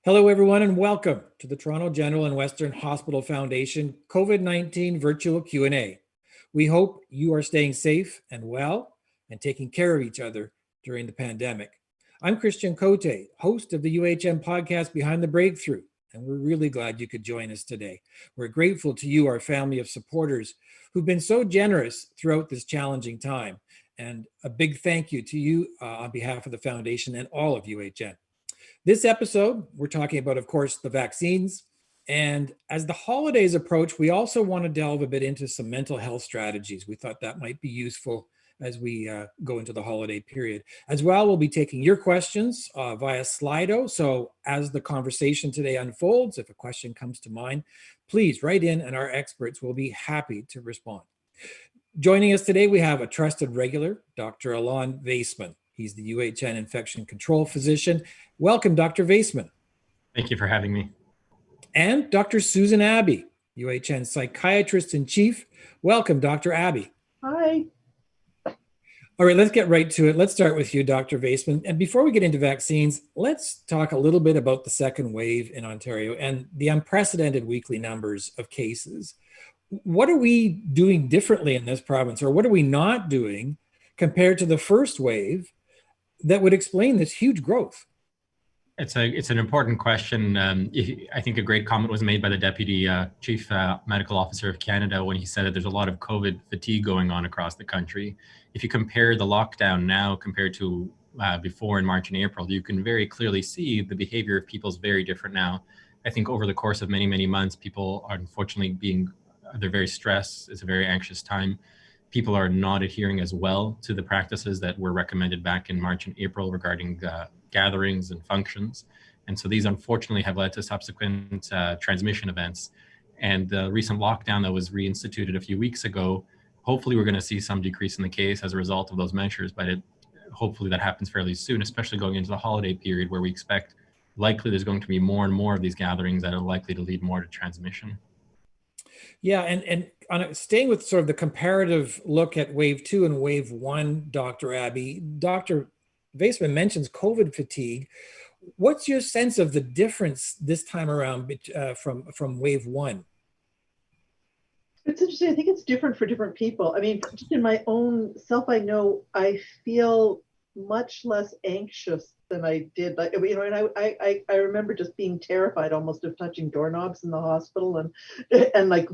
Hello, everyone, and welcome to the Toronto General and Western Hospital Foundation COVID-19 virtual Q&A. We hope you are staying safe and well and taking care of each other during the pandemic. I'm Christian Cote, host of the UHM podcast Behind the Breakthrough, and we're really glad you could join us today. We're grateful to you, our family of supporters, who've been so generous throughout this challenging time. And a big thank you to you on behalf of the foundation and all of UHM. This episode, we're talking about, of course, the vaccines. And as the holidays approach, we also want to delve a bit into some mental health strategies. We thought that might be useful as we go into the holiday period. As well, we'll be taking your questions via Slido. So as the conversation today unfolds, if a question comes to mind, please write in and our experts will be happy to respond. Joining us today, we have a trusted regular, Dr. Alon Vaisman. He's the UHN infection control physician. Welcome, Dr. Vaisman. Thank you for having me. And Dr. Susan Abbey, UHN Psychiatrist-in-Chief. Welcome, Dr. Abbey. Hi. All right, let's get right to it. Let's start with you, Dr. Vaisman. And before we get into vaccines, let's talk a little bit about the second wave in Ontario and the unprecedented weekly numbers of cases. What are we doing differently in this province, or what are we not doing compared to the first wave that would explain this huge growth? It's an important question. I think a great comment was made by the Deputy Chief Medical Officer of Canada when he said that there's a lot of COVID fatigue going on across the country. If you compare the lockdown now compared to before in March and April, you can very clearly see the behavior of people is very different now. I think over the course of many, many months, people are unfortunately they're very stressed. It's a very anxious time. People are not adhering as well to the practices that were recommended back in March and April regarding gatherings and functions. And so these unfortunately have led to subsequent transmission events. And the recent lockdown that was reinstituted a few weeks ago, hopefully we're going to see some decrease in the case as a result of those measures, but hopefully that happens fairly soon, especially going into the holiday period where we expect likely there's going to be more and more of these gatherings that are likely to lead more to transmission. Yeah, and staying with sort of the comparative look at wave 2 and wave 1, Dr. Abbey, Dr. Vaisman mentions COVID fatigue. What's your sense of the difference this time around from wave 1? It's interesting. I think it's different for different people. I mean, just in my own self, I know I feel much less anxious than I did. Like, you know, and I remember just being terrified almost of touching doorknobs in the hospital and like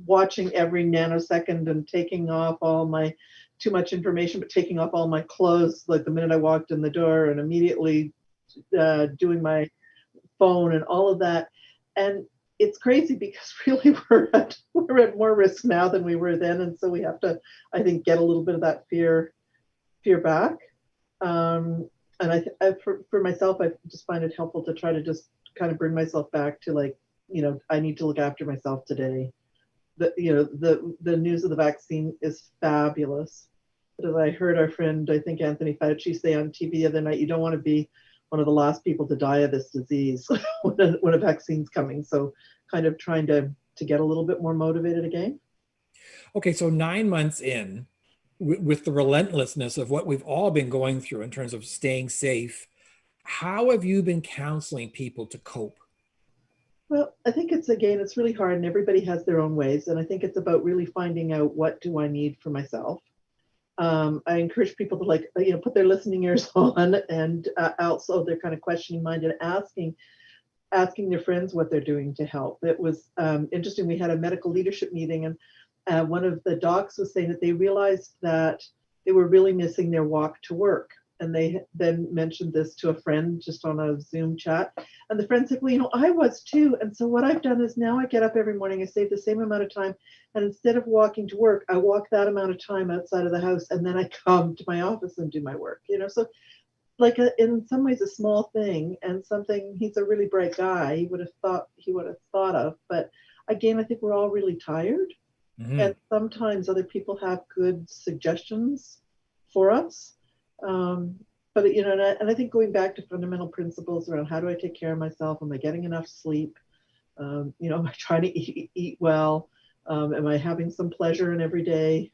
watching every nanosecond and taking off all my too much information, but taking off all my clothes like the minute I walked in the door and immediately doing my phone and all of that. And it's crazy because really we're at more risk now than we were then, and so we have to, I think, get a little bit of that fear back. And for myself, I just find it helpful to try to just kind of bring myself back to, like, you know, I need to look after myself today. The news of the vaccine is fabulous. But as I heard our friend, I think Anthony Fauci, say on TV the other night, you don't want to be one of the last people to die of this disease when a vaccine's coming. So kind of trying to get a little bit more motivated again. Okay, so 9 months in, with the relentlessness of what we've all been going through in terms of staying safe, how have you been counseling people to cope? Well, I think it's really hard, and everybody has their own ways. And I think it's about really finding out, what do I need for myself? I encourage people to put their listening ears on, and also they're kind of questioning mind and asking their friends what they're doing to help. It was interesting. We had a medical leadership meeting, and one of the docs was saying that they realized that they were really missing their walk to work. And they then mentioned this to a friend just on a Zoom chat. And the friend said, well, you know, I was too. And so what I've done is now I get up every morning, I save the same amount of time. And instead of walking to work, I walk that amount of time outside of the house. And then I come to my office and do my work, you know. So like in some ways a small thing, and something he's a really bright guy, he would have thought of. But again, I think we're all really tired. Mm-hmm. And sometimes other people have good suggestions for us. But, you know, and I think going back to fundamental principles around, how do I take care of myself? Am I getting enough sleep? You know, am I trying to eat well? Am I having some pleasure in every day?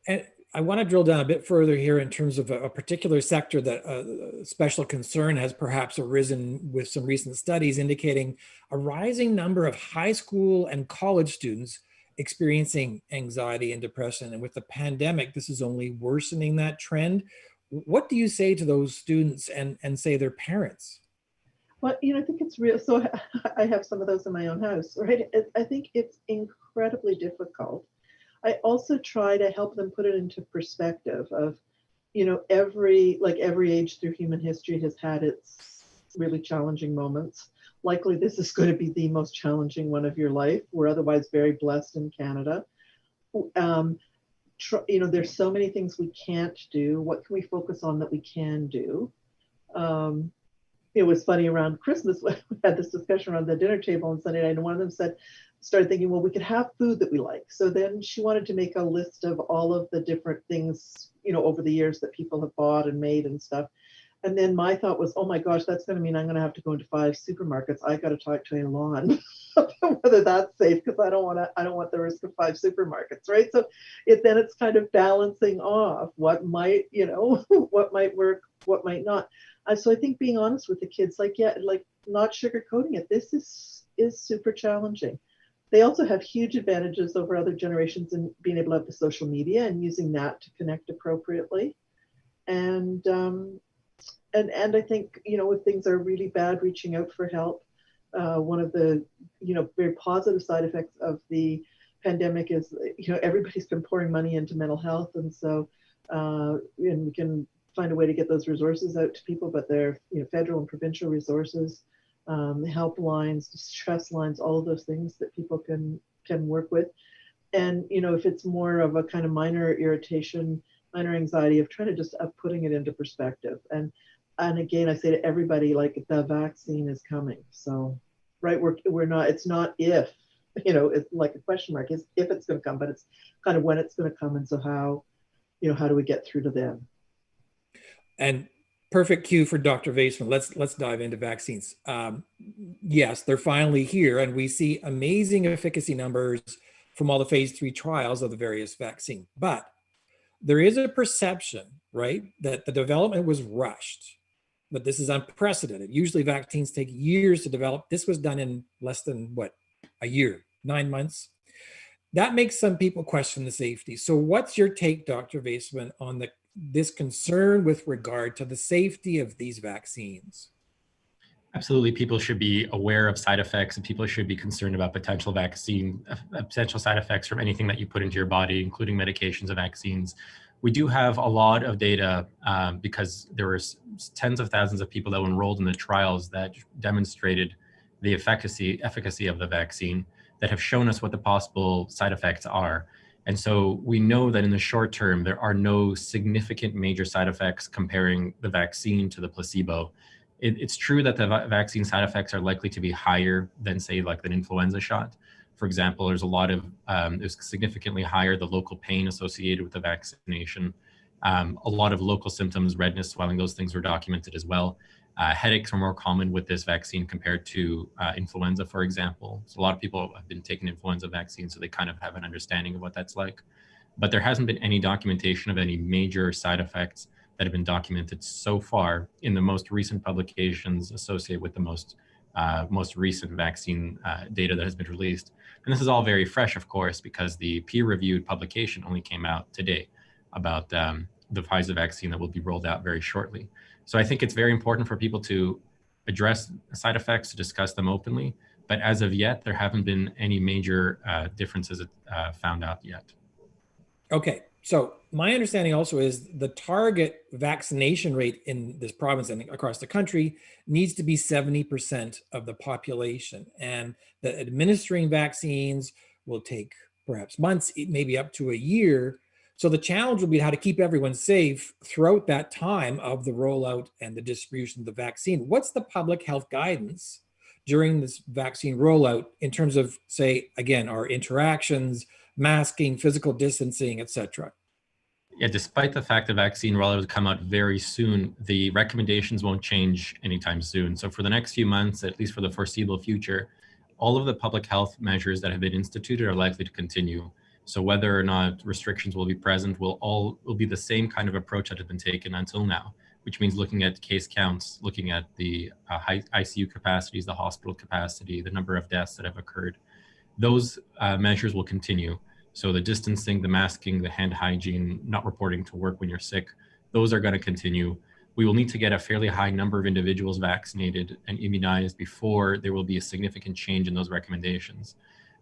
And I want to drill down a bit further here in terms of a particular sector that special concern has perhaps arisen with some recent studies indicating a rising number of high school and college students experiencing anxiety and depression. And with the pandemic, this is only worsening that trend. What do you say to those students and say their parents? Well, I think it's real. So I have some of those in my own house, right? I think it's incredibly difficult. I also try to help them put it into perspective of, every age through human history has had its really challenging moments. Likely this is going to be the most challenging one of your life. We're otherwise very blessed in Canada. There's so many things we can't do. What can we focus on that we can do? It was funny around Christmas, we had this discussion around the dinner table on Sunday night, and one of them started thinking, well, we could have food that we like. So then she wanted to make a list of all of the different things, over the years that people have bought and made and stuff. And then my thought was, oh my gosh, that's going to mean I'm going to have to go into 5 supermarkets. I got to talk to Alon about whether that's safe, because I don't want the risk of 5 supermarkets, right? So it's kind of balancing off what might, what might work, what might not. So I think being honest with the kids, not sugarcoating it. This is super challenging. They also have huge advantages over other generations in being able to have the social media and using that to connect appropriately. And I think, if things are really bad, reaching out for help. One of the, very positive side effects of the pandemic is, everybody's been pouring money into mental health. And so, and we can find a way to get those resources out to people, but they're, federal and provincial resources, helplines, distress lines, all of those things that people can work with. And, if it's more of a kind of minor irritation, minor anxiety, of trying to just putting it into perspective. And again, I say to everybody, the vaccine is coming. So, right, we're not, it's not if, it's like a question mark, is if it's going to come, but it's kind of when it's going to come. And so how do we get through to them? And perfect cue for Dr. Vaisman. Let's dive into vaccines. Yes, they're finally here, and we see amazing efficacy numbers from all the phase 3 trials of the various vaccines. But there is a perception, right, that the development was rushed, but this is unprecedented. Usually vaccines take years to develop. This was done in less than, a year, 9 months. That makes some people question the safety. So what's your take, Dr. Vaisman, on this concern with regard to the safety of these vaccines? Absolutely, people should be aware of side effects, and people should be concerned about potential side effects from anything that you put into your body, including medications and vaccines. We do have a lot of data because there were tens of thousands of people that were enrolled in the trials that demonstrated the efficacy of the vaccine, that have shown us what the possible side effects are. And so we know that in the short term, there are no significant major side effects comparing the vaccine to the placebo. It's true that the vaccine side effects are likely to be higher than, say, like an influenza shot. For example, there's significantly higher the local pain associated with the vaccination. A lot of local symptoms, redness, swelling, those things were documented as well. Headaches are more common with this vaccine compared to influenza, for example. So a lot of people have been taking influenza vaccines, so they kind of have an understanding of what that's like. But there hasn't been any documentation of any major side effects that have been documented so far in the most recent publications associated with the most recent vaccine data that has been released. And this is all very fresh, of course, because the peer-reviewed publication only came out today about the Pfizer vaccine that will be rolled out very shortly. So I think it's very important for people to address side effects, to discuss them openly. But as of yet, there haven't been any major differences found out yet. Okay, so my understanding also is the target vaccination rate in this province and across the country needs to be 70% of the population, and that administering vaccines will take perhaps months, maybe up to a year. So the challenge will be how to keep everyone safe throughout that time of the rollout and the distribution of the vaccine. What's the public health guidance during this vaccine rollout in terms of, say, again, our interactions, masking, physical distancing, etc.? Yeah, despite the fact the vaccine rollout will come out very soon, the recommendations won't change anytime soon. So for the next few months, at least for the foreseeable future, all of the public health measures that have been instituted are likely to continue. So whether or not restrictions will be present will be the same kind of approach that has been taken until now, which means looking at case counts, looking at the high ICU capacities, the hospital capacity, the number of deaths that have occurred. Those measures will continue. So the distancing, the masking, the hand hygiene, not reporting to work when you're sick, those are going to continue. We will need to get a fairly high number of individuals vaccinated and immunized before there will be a significant change in those recommendations.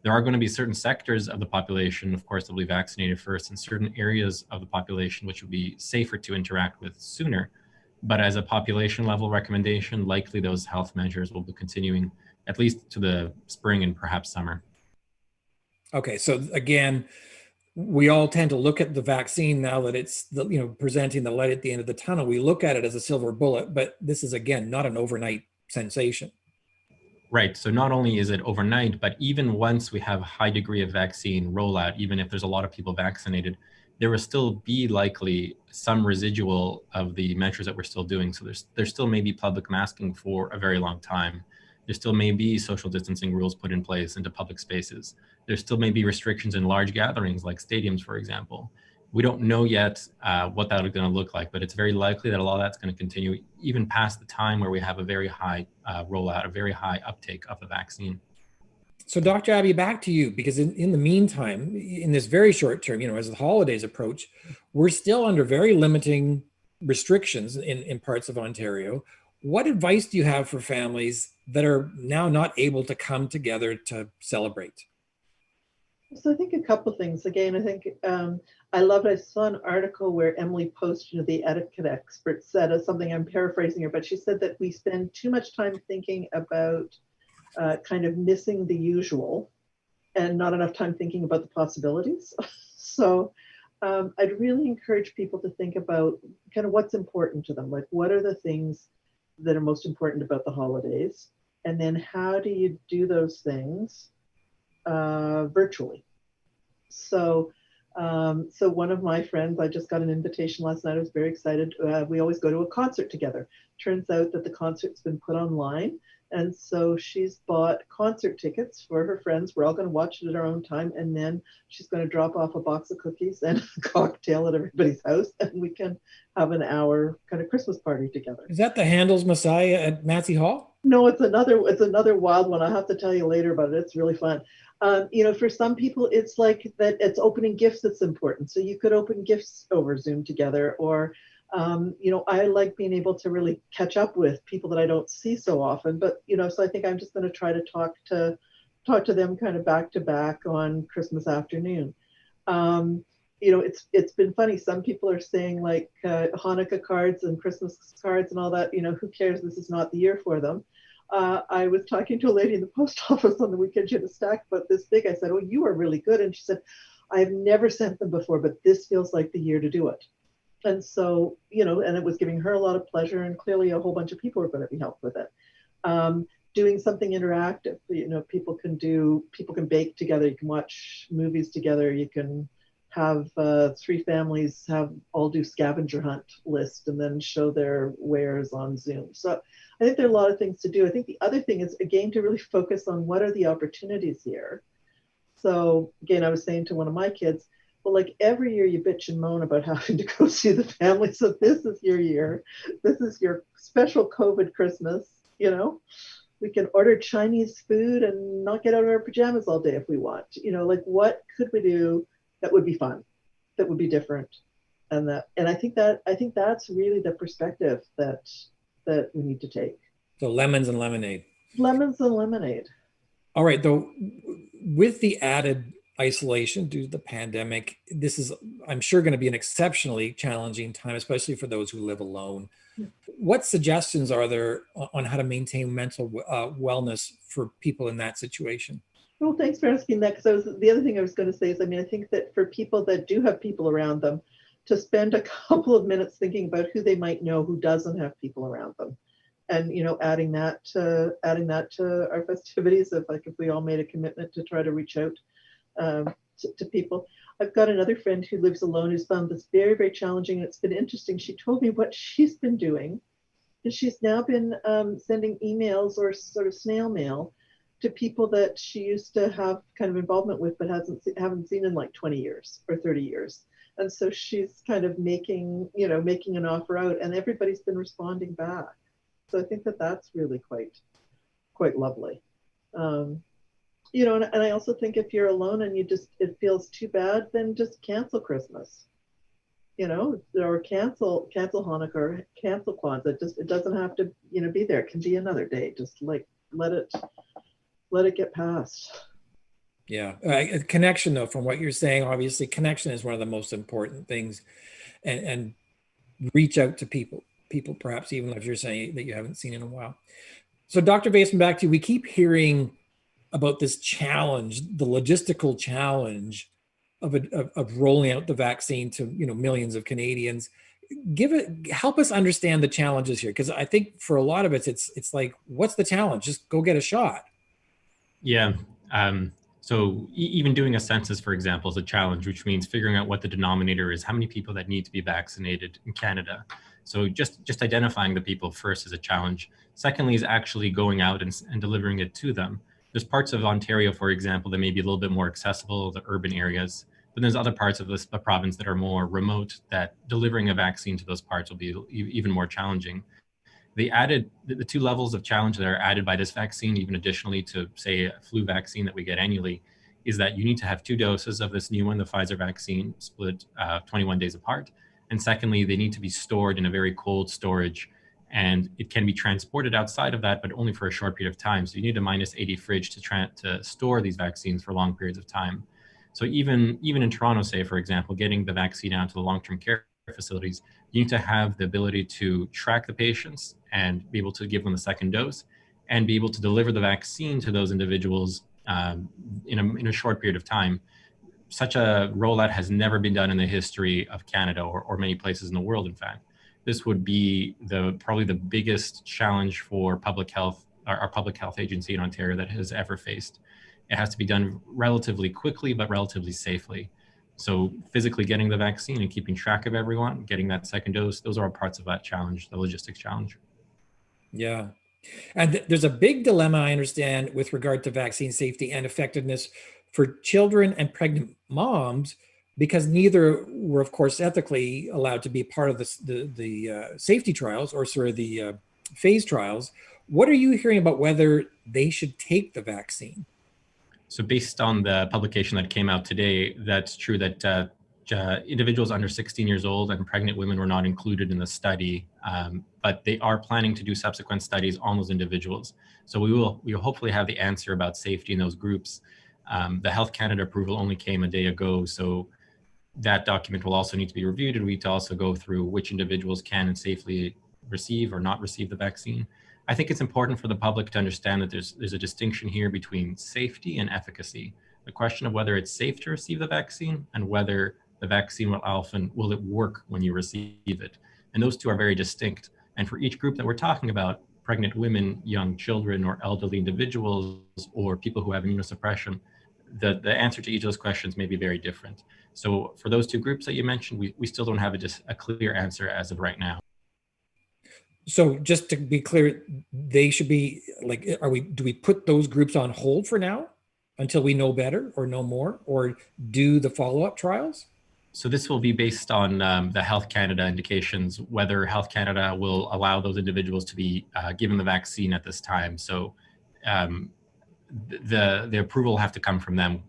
There are going to be certain sectors of the population, of course, that will be vaccinated first, and certain areas of the population which will be safer to interact with sooner. But as a population level recommendation, likely those health measures will be continuing at least to the spring and perhaps summer. Okay, so again, we all tend to look at the vaccine now that it's presenting the light at the end of the tunnel. We look at it as a silver bullet, but this is, again, not an overnight sensation. Right. So not only is it overnight, but even once we have a high degree of vaccine rollout, even if there's a lot of people vaccinated, there will still be likely some residual of the measures that we're still doing. So there still may be public masking for a very long time. There still may be social distancing rules put in place into public spaces. There still may be restrictions in large gatherings like stadiums, for example. We don't know yet what that is going to look like, but it's very likely that a lot of that's going to continue even past the time where we have a very high rollout, a very high uptake of the vaccine. So Dr. Abbey, back to you, because in the meantime, in this very short term, as the holidays approach, we're still under very limiting restrictions in parts of Ontario. What advice do you have for families that are now not able to come together to celebrate? So I think a couple of things. Again, I think I saw an article where Emily posted, the etiquette expert said something, I'm paraphrasing her, but she said that we spend too much time thinking about kind of missing the usual and not enough time thinking about the possibilities. So I'd really encourage people to think about kind of what's important to them. Like, what are the things that are most important about the holidays? And then how do you do those things virtually? So one of my friends, I just got an invitation last night. I was very excited. We always go to a concert together. Turns out that the concert's been put online. And so she's bought concert tickets for her friends. We're all going to watch it at our own time. And then she's going to drop off a box of cookies and a cocktail at everybody's house. And we can have an hour kind of Christmas party together. Is that the Handel's Messiah at Massey Hall? No, it's another wild one. I'll have to tell you later about it. It's really fun. For some people, it's like that it's opening gifts that's important. So you could open gifts over Zoom together, or I like being able to really catch up with people that I don't see so often. But so I think I'm just going to try to talk to them kind of back to back on Christmas afternoon. It's been funny. Some people are saying like Hanukkah cards and Christmas cards and all that. Who cares? This is not the year for them. I was talking to a lady in the post office on the weekend. She had a stack about this big. I said, "Oh, you are really good." And she said, "I've never sent them before, but this feels like the year to do it." And so, and it was giving her a lot of pleasure, and clearly a whole bunch of people are going to be helped with it. Doing something interactive, people can bake together, you can watch movies together, you can have 3 families all do scavenger hunt list and then show their wares on Zoom. So I think there are a lot of things to do. I think the other thing is, again, to really focus on what are the opportunities here. So again, I was saying to one of my kids, well, like every year you bitch and moan about having to go see the family. So this is your year. This is your special COVID Christmas. We can order Chinese food and not get out of our pajamas all day if we want. Like what could we do that would be fun, that would be different? And I think that's really the perspective that we need to take. So lemons and lemonade. Lemons and lemonade. All right, though, with the added isolation due to the pandemic, this is, I'm sure, going to be an exceptionally challenging time, especially for those who live alone. What suggestions are there on how to maintain mental wellness for people in that situation? Well, thanks for asking that, because the other thing I was going to say is, I think that for people that do have people around them, to spend a couple of minutes thinking about who they might know who doesn't have people around them, and adding that to our festivities, if we all made a commitment to try to reach out to people. I've got another friend who lives alone who's found this very, very challenging. It's been interesting. She told me what she's been doing, and she's now been sending emails or sort of snail mail to people that she used to have kind of involvement with, but haven't seen in like 20 years or 30 years. And so she's kind of making an offer out, and everybody's been responding back. So I think that that's really quite lovely. And I also think if you're alone and it feels too bad, then just cancel Christmas, or cancel Hanukkah, or cancel Kwanzaa. It doesn't have to, be there. It can be another day. Just like let it get past. Yeah. Connection, though, from what you're saying, obviously connection is one of the most important things, and reach out to people perhaps even if you're saying that you haven't seen in a while. So Dr. Vaisman, back to you. We keep hearing about this challenge, the logistical challenge of rolling out the vaccine to millions of Canadians. Help us understand the challenges here, because I think for a lot of it's like, what's the challenge? Just go get a shot. Yeah. So even doing a census, for example, is a challenge, which means figuring out what the denominator is, how many people that need to be vaccinated in Canada. So just identifying the people first is a challenge. Secondly is actually going out and delivering it to them. There's parts of Ontario, for example, that may be a little bit more accessible, the urban areas, but there's other parts of the province that are more remote, that delivering a vaccine to those parts will be even more challenging. They added the two levels of challenge that are added by this vaccine, even additionally to, say, a flu vaccine that we get annually, is that you need to have 2 doses of this new one, the Pfizer vaccine, split 21 days apart. And secondly, they need to be stored in a very cold storage, and it can be transported outside of that, but only for a short period of time. So you need a -80 fridge to store these vaccines for long periods of time. So even in Toronto, say, for example, getting the vaccine out to the long-term care facilities, you need to have the ability to track the patients and be able to give them the second dose and be able to deliver the vaccine to those individuals in a short period of time. Such a rollout has never been done in the history of Canada or many places in the world, in fact. This would be probably the biggest challenge for public health, our public health agency in Ontario, that has ever faced. It has to be done relatively quickly, but relatively safely. So physically getting the vaccine and keeping track of everyone, getting that second dose, those are all parts of that challenge, the logistics challenge. Yeah. And there's a big dilemma, I understand, with regard to vaccine safety and effectiveness for children and pregnant moms, because neither were, of course, ethically allowed to be part of the safety trials, or the phase trials. What are you hearing about whether they should take the vaccine? So based on the publication that came out today, that's true that individuals under 16 years old and pregnant women were not included in the study, but they are planning to do subsequent studies on those individuals. So we will hopefully have the answer about safety in those groups. The Health Canada approval only came a day ago, so that document will also need to be reviewed, and we need to also go through which individuals can and safely receive or not receive the vaccine. I think it's important for the public to understand that there's a distinction here between safety and efficacy. The question of whether it's safe to receive the vaccine and whether the vaccine will it work when you receive it. And those two are very distinct. And for each group that we're talking about, pregnant women, young children, or elderly individuals, or people who have immunosuppression, the answer to each of those questions may be very different. So for those two groups that you mentioned, we still don't have a clear answer as of right now. So just to be clear, they should be like, do we put those groups on hold for now until we know better or know more, or do the follow-up trials? So this will be based on the Health Canada indications, whether Health Canada will allow those individuals to be given the vaccine at this time. So the approval will have to come from them.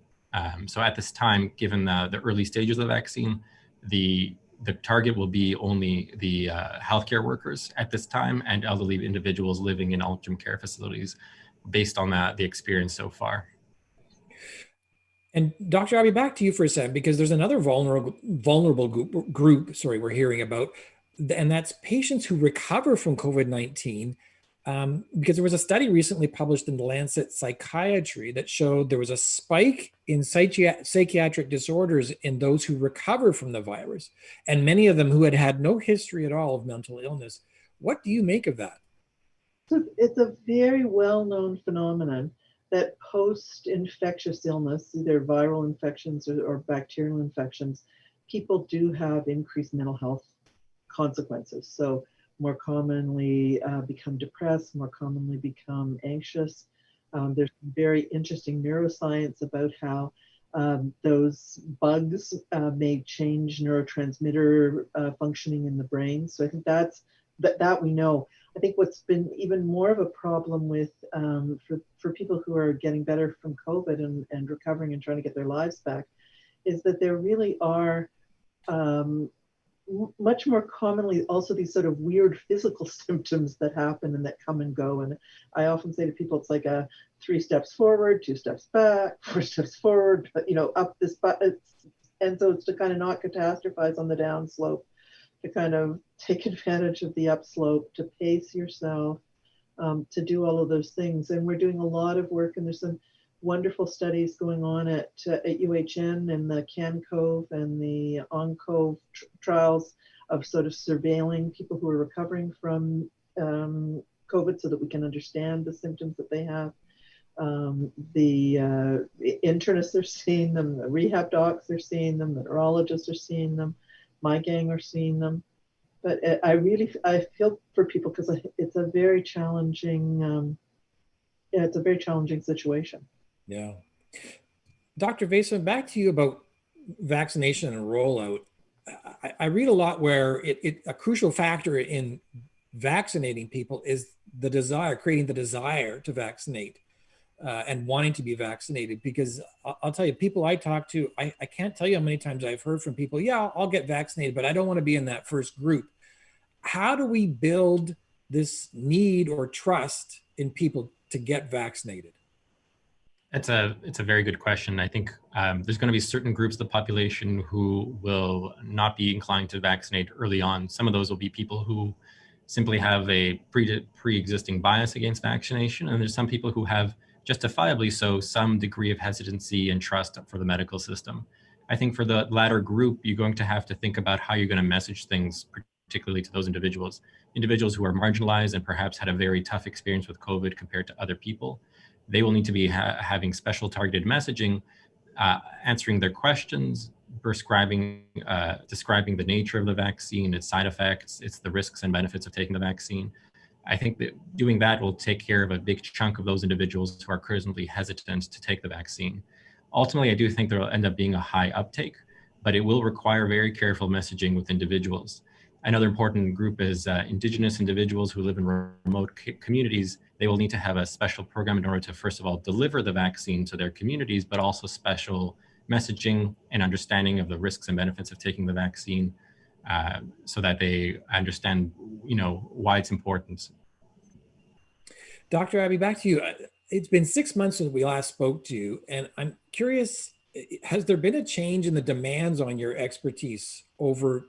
So at this time, given the early stages of the vaccine, the target will be only the healthcare workers at this time and elderly individuals living in long-term care facilities, based on the experience so far. And Dr. Abbey, back to you for a second, because there's another vulnerable group we're hearing about, and that's patients who recover from COVID-19. Because there was a study recently published in the Lancet Psychiatry that showed there was a spike in psychiatric disorders in those who recover from the virus, and many of them who had no history at all of mental illness. What do you make of that? So it's a very well-known phenomenon that post-infectious illness, either viral infections or bacterial infections, people do have increased mental health consequences. So more commonly become depressed, more commonly become anxious, There's very interesting neuroscience about how those bugs may change neurotransmitter functioning in the brain. So I think that we know. I think what's been even more of a problem with for people who are getting better from COVID and recovering and trying to get their lives back is that there really are much more commonly also these sort of weird physical symptoms that happen and that come and go. And I often say to people, it's like a 3 steps forward, 2 steps back, 4 steps forward, but up this, and so it's to kind of not catastrophize on the downslope, to kind of take advantage of the upslope, to pace yourself, to do all of those things. And we're doing a lot of work, and there's some wonderful studies going on at UHN and the CanCove and the OnCove trials of sort of surveilling people who are recovering from COVID so that we can understand the symptoms that they have. The internists are seeing them, the rehab docs are seeing them, the neurologists are seeing them, my gang are seeing them. But I feel for people because it's a very challenging, it's a very challenging situation. Yeah. Dr. Vaisman, back to you about vaccination and rollout. I read a lot where a crucial factor in vaccinating people is the desire, creating the desire to vaccinate and wanting to be vaccinated. Because I'll tell you, people I talk to, I can't tell you how many times I've heard from people, yeah, I'll get vaccinated, but I don't want to be in that first group. How do we build this need or trust in people to get vaccinated? It's a very good question. I think there's going to be certain groups of the population who will not be inclined to vaccinate early on. Some of those will be people who simply have a pre-existing bias against vaccination. And there's some people who have, justifiably so, some degree of hesitancy and trust for the medical system. I think for the latter group, you're going to have to think about how you're going to message things, particularly to those individuals who are marginalized and perhaps had a very tough experience with COVID compared to other people. They will need to be having special targeted messaging, answering their questions, describing the nature of the vaccine, its side effects, the risks and benefits of taking the vaccine. I think that doing that will take care of a big chunk of those individuals who are currently hesitant to take the vaccine. Ultimately, I do think there will end up being a high uptake, but it will require very careful messaging with individuals. Another important group is Indigenous individuals who live in remote communities. They will need to have a special program in order to, first of all, deliver the vaccine to their communities, but also special messaging and understanding of the risks and benefits of taking the vaccine so that they understand, why it's important. Dr. Abbey, back to you. It's been 6 months since we last spoke to you, and I'm curious, has there been a change in the demands on your expertise over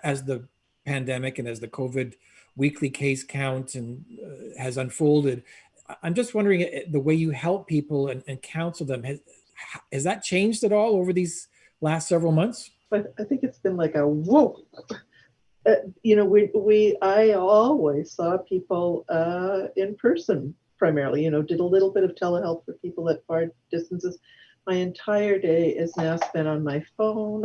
as the pandemic and as the COVID weekly case count and has unfolded? I'm just wondering, the way you help people and counsel them, has that changed at all over these last several months? But I think it's been like a whoa. I always saw people in person primarily, did a little bit of telehealth for people at far distances. My entire day is now spent on my phone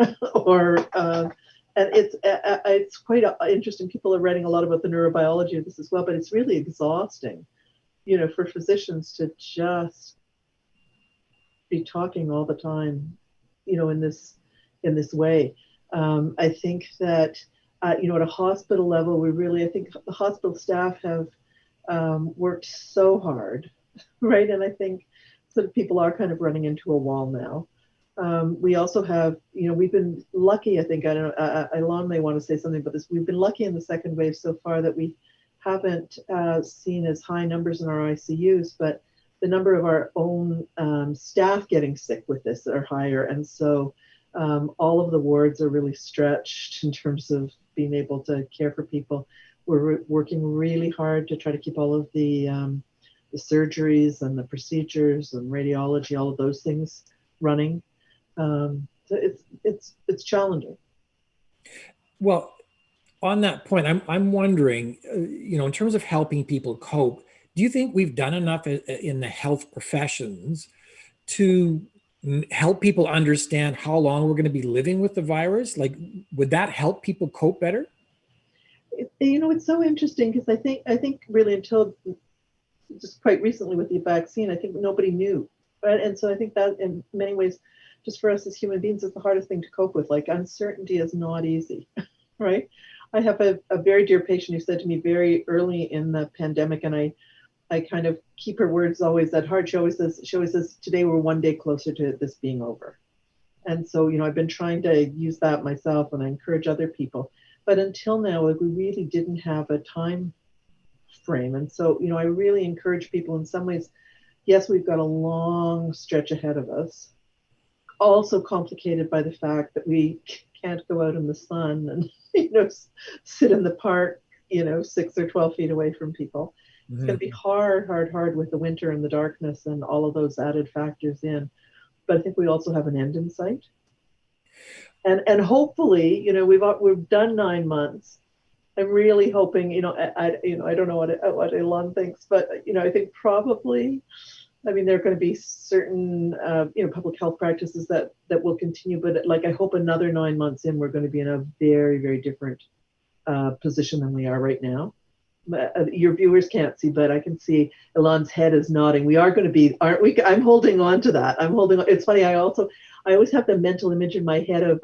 and it's quite interesting. People are writing a lot about the neurobiology of this as well, but it's really exhausting, for physicians to just be talking all the time, in this way. I think that, at a hospital level, I think the hospital staff have worked so hard, right? And I think sort of people are kind of running into a wall now. We also have, we've been lucky, I think, I don't know, Alon may want to say something about this. We've been lucky in the second wave so far that we haven't seen as high numbers in our ICUs, but the number of our own staff getting sick with this are higher. And so all of the wards are really stretched in terms of being able to care for people. We're working really hard to try to keep all of the surgeries and the procedures and radiology, all of those things running. So it's challenging. Well, on that point, I'm wondering, in terms of helping people cope, do you think we've done enough in the health professions to help people understand how long we're going to be living with the virus? Like, would that help people cope better? It's so interesting because I think really until just quite recently with the vaccine, I think nobody knew. Right? And so I think that in many ways, just for us as human beings, is the hardest thing to cope with. Like uncertainty is not easy, right? I have a very dear patient who said to me very early in the pandemic, and I kind of keep her words always at heart. She always says, today we're one day closer to this being over. And so, I've been trying to use that myself, and I encourage other people. But until now, like, we really didn't have a time frame. And so, I really encourage people in some ways, yes, we've got a long stretch ahead of us, also complicated by the fact that we can't go out in the sun and, sit in the park, 6 or 12 feet away from people. It's going to be hard with the winter and the darkness and all of those added factors in. But I think we also have an end in sight. And hopefully, we've done 9 months. I'm really hoping, I don't know what Alon thinks, but, I think probably, there are going to be certain, public health practices that will continue, but like, I hope another 9 months in, we're going to be in a very, very different position than we are right now. Your viewers can't see, but I can see Alon's head is nodding. We are going to be, aren't we? I'm holding on to that. It's funny. I always have the mental image in my head of,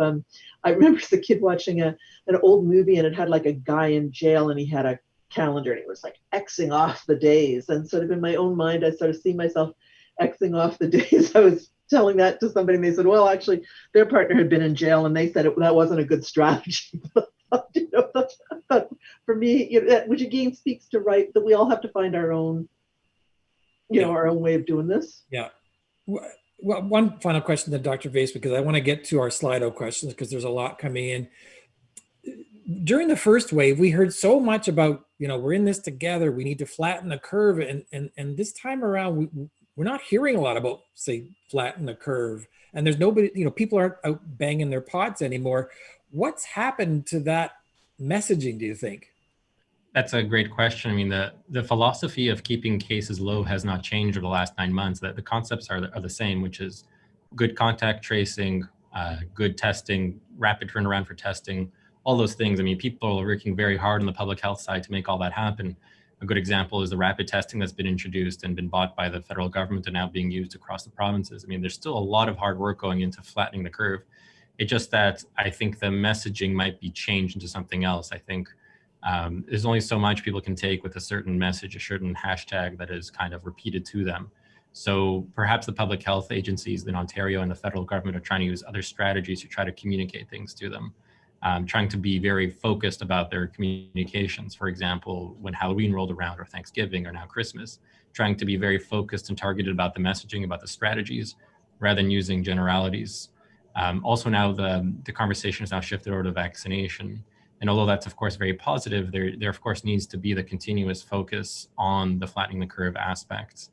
I remember as a kid watching an old movie, and it had like a guy in jail, and he had a calendar, and he was like Xing off the days. And sort of in my own mind, I started seeing myself Xing off the days. I was telling that to somebody, and they said, well, actually their partner had been in jail, and they said that wasn't a good strategy. But for me, which again speaks to that we all have to find our own, our own way of doing this. Yeah. Well, one final question to Dr. Vaisman, because I want to get to our Slido questions, because there's a lot coming in. During the first wave, we heard so much about, we're in this together. We need to flatten the curve. And this time around, we're not hearing a lot about, say, flatten the curve. And there's nobody, people aren't out banging their pots anymore. What's happened to that messaging, do you think? That's a great question. The philosophy of keeping cases low has not changed over the last 9 months. That the concepts are the same, which is good contact tracing, good testing, rapid turnaround for testing, all those things. People are working very hard on the public health side to make all that happen. A good example is the rapid testing that's been introduced and been bought by the federal government and now being used across the provinces. There's still a lot of hard work going into flattening the curve. It's just that I think the messaging might be changed into something else. I think there's only so much people can take with a certain message, a certain hashtag that is kind of repeated to them. So perhaps the public health agencies in Ontario and the federal government are trying to use other strategies to try to communicate things to them, trying to be very focused about their communications. For example, when Halloween rolled around, or Thanksgiving, or now Christmas, trying to be very focused and targeted about the messaging, about the strategies, rather than using generalities. Also now the conversation has now shifted over to vaccination. And although that's of course very positive, there of course needs to be the continuous focus on the flattening the curve aspects.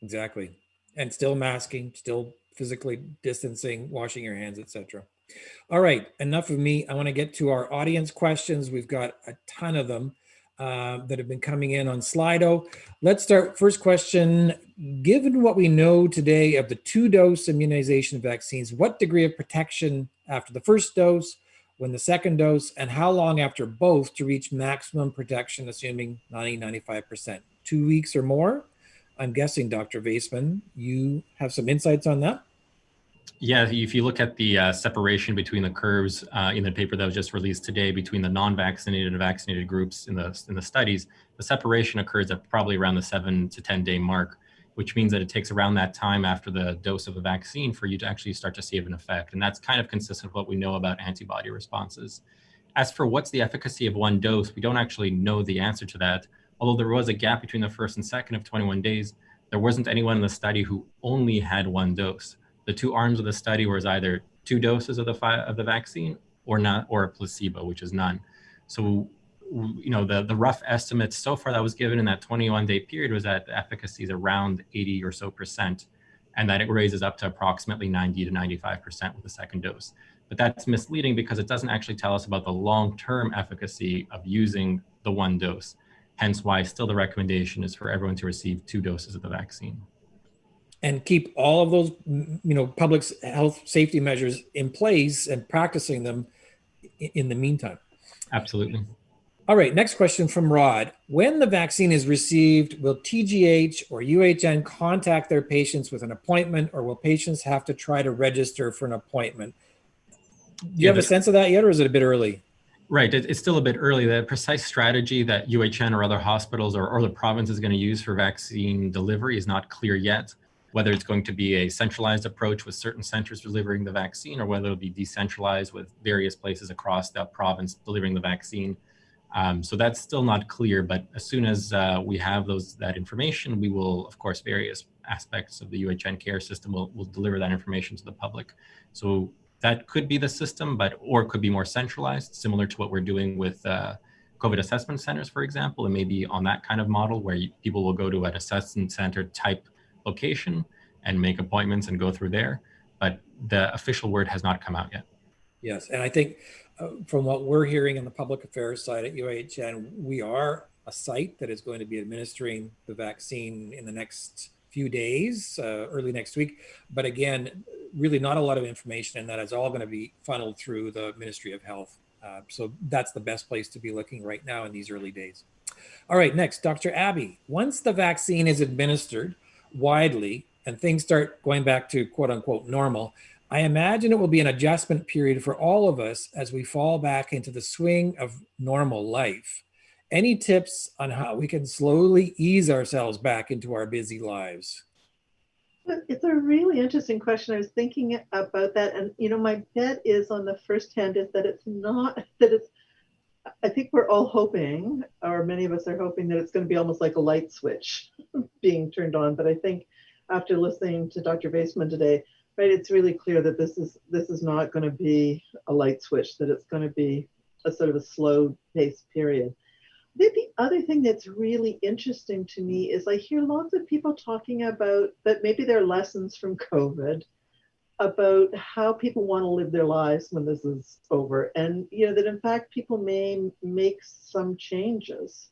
Exactly. And still masking, still physically distancing, washing your hands, etc. All right, enough of me. I want to get to our audience questions. We've got a ton of them that have been coming in on Slido. Let's start. First question, given what we know today of the 2-dose immunization vaccines, what degree of protection after the first dose, when the second dose, and how long after both to reach maximum protection, assuming 90-95%? 2 weeks or more? I'm guessing, Dr. Vaisman, you have some insights on that? Yeah, if you look at the separation between the curves in the paper that was just released today between the non-vaccinated and vaccinated groups in the studies, the separation occurs at probably around the 7 to 10 day mark, which means that it takes around that time after the dose of a vaccine for you to actually start to see an effect. And that's kind of consistent with what we know about antibody responses. As for what's the efficacy of one dose, we don't actually know the answer to that. Although there was a gap between the first and second of 21 days, there wasn't anyone in the study who only had one dose. The two arms of the study was either 2 doses of the vaccine or not, or a placebo, which is none. So, the rough estimates so far that was given in that 21-day period was that the efficacy is around 80% or so, and that it raises up to approximately 90 to 95% with the second dose. But that's misleading because it doesn't actually tell us about the long-term efficacy of using the one dose. Hence why still the recommendation is for everyone to receive 2 doses of the vaccine. And keep all of those, public health safety measures in place and practicing them in the meantime. Absolutely. All right, next question from Rod. When the vaccine is received, will TGH or UHN contact their patients with an appointment, or will patients have to try to register for an appointment? Do you have a sense of that yet, or is it a bit early? Right, it's still a bit early. The precise strategy that UHN or other hospitals or the province is going to use for vaccine delivery is not clear yet. Whether it's going to be a centralized approach with certain centers delivering the vaccine, or whether it'll be decentralized with various places across the province delivering the vaccine. So that's still not clear, but as soon as we have that information, we will, of course, various aspects of the UHN care system will deliver that information to the public. So that could be the system, or it could be more centralized, similar to what we're doing with COVID assessment centers, for example. It may be on that kind of model where people will go to an assessment center type location and make appointments and go through there. But the official word has not come out yet. Yes, and I think from what we're hearing in the public affairs side at UHN, we are a site that is going to be administering the vaccine in the next few days, early next week. But again, really not a lot of information, and that is all going to be funneled through the Ministry of Health. So that's the best place to be looking right now in these early days. All right, next, Dr. Abbey. Once the vaccine is administered widely and things start going back to quote unquote normal, I imagine it will be an adjustment period for all of us as we fall back into the swing of normal life. Any tips on how we can slowly ease ourselves back into our busy lives? It's a really interesting question. I was thinking about that. And, my bet is on the first hand is that it's not, I think we're all hoping, or many of us are hoping, that it's going to be almost like a light switch being turned on. But I think after listening to Dr. Vaisman today, right, it's really clear that this is not going to be a light switch, that it's going to be a sort of a slow paced period. I think the other thing that's really interesting to me is I hear lots of people talking about that maybe they're lessons from COVID about how people want to live their lives when this is over. And, that in fact, people may make some changes